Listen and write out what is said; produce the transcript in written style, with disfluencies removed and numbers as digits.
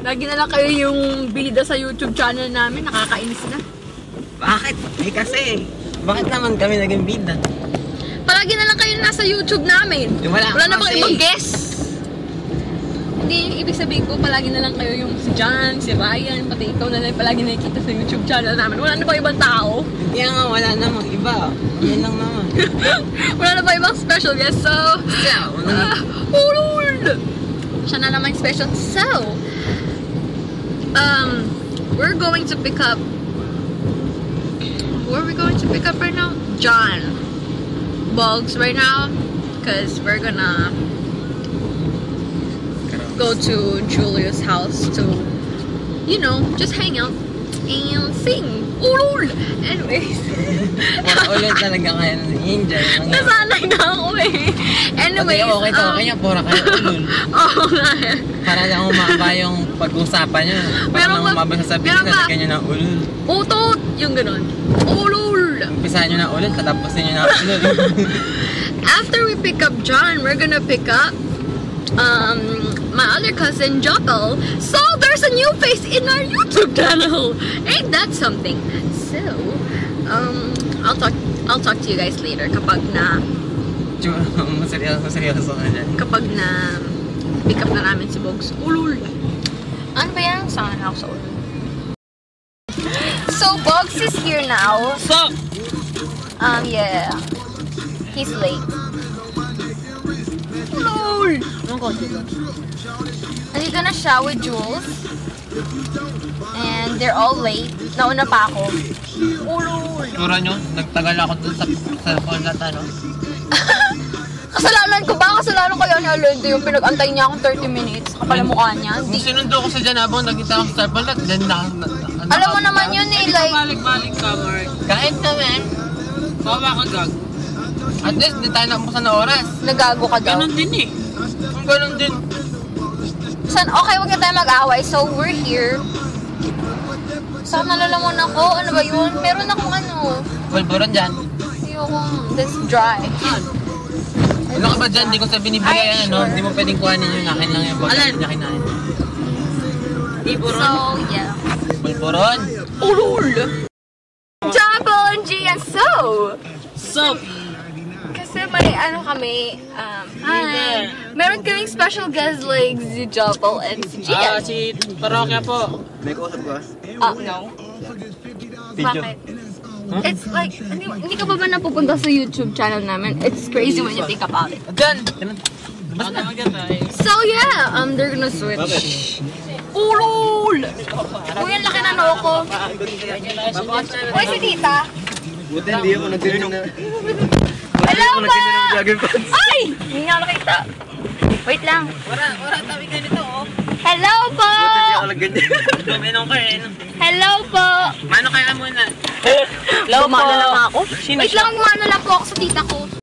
Lagi na lang kayo yung bida sa YouTube channel namin. Nakakainis na. Bakit? Eh kasi, bakit naman kami naging bida? Palagi na lang kayo nasa YouTube namin. Wala na bang ibang guest? Hindi, ibig sabihin ko, palagi na lang kayo yung si John, si Ryan, pati ikaw na lang palagi nakikita sa YouTube channel namin. Wala na bang ibang tao? Hindi nga, wala namang iba. Yan lang naman. Wala na bang ibang special guest? So, oh Lord! Siya na naman special. So, we're going to pick up, where are we going to pick up right now? John Boggs right now, because we're gonna go to Julia's house to, you know, just hang out and sing. Oh Lord! Anyways. Ulit talaga kayo enjoy. Nasanay na ako eh. Anyways. Okay to, kanya pura kayo ulol. Oo nga eh. Para lang umaba yung pag-usapan nyo. Para lang umaba sa sabihin na lagyan nyo ng ulol. Utot! Yung ganun. Ulol! Umpisahan nyo na ulol, katapusin nyo na ulol. After we pick up John, we're gonna pick up my other cousin Jopel. So there's a new face in our YouTube channel. Ain't that something? So I'll talk to you guys later kapag na seryoso ka dyan. Kapag na pick up na namin si Boggs. Ulul. Ano ba yan? Saan ako sa ulul? So Boggs is here now. Sup? Yeah. He's late. Ulul! Nandito na siya with Jules. And they're all late. Nauna pa ako. Ulul! Tura nyo, nagtagal ako dun sa cellphone na ano. Kasalanan ko ba? Kasalanan ko yun. Alert yung pinag-antay niya akong 30 minutes. Kapala mukha niya. Kung sinundo ko sa dyan habang nagkita ako sa cellphone na, then alam mo naman yun eh, like... Balik-balik ka, Mark. Kahit naman. Bawa ka, Gag. At least, di tayo nakusan na oras. Nagago ka daw. Ganon din eh. Ganon din. Okay, wag na tayo mag-away. So, we're here. Saan nalalamon ako? Ano ba yun? Meron akong ano. Bulburon dyan. Ayoko. That's dry. Ano ka ba dyan? Hindi ko sa binibigay ano. Hindi mo pwedeng kuhanin yun. Akin lang yung baka niya kinain. So, yeah. Bulburon. Ulul! Jopel and Gian. So, kasi may ano kami, hi. Meron kaming special guest like si Jopel and si Gian. Si Parokya po. May kausap ka? No. Bakit? It's like, hindi ka ba napupunta sa YouTube channel namin? It's crazy when you think about it. Dyan! So yeah, they're gonna switch. Ulul! Uy, ang laki na noo ko. Uy, si tita. Buti hindi ako nagtirinong. Hello ba? Ay! Hindi nga nakita. Wait lang. Wala tabi ganito oh. Hello po! Hindi ako nagganyan. Luminong ka eh. Hello po! Mano kaya muna? Hello po! Gumana lang ako. Wait lang, gumana lang po ako sa tita ko.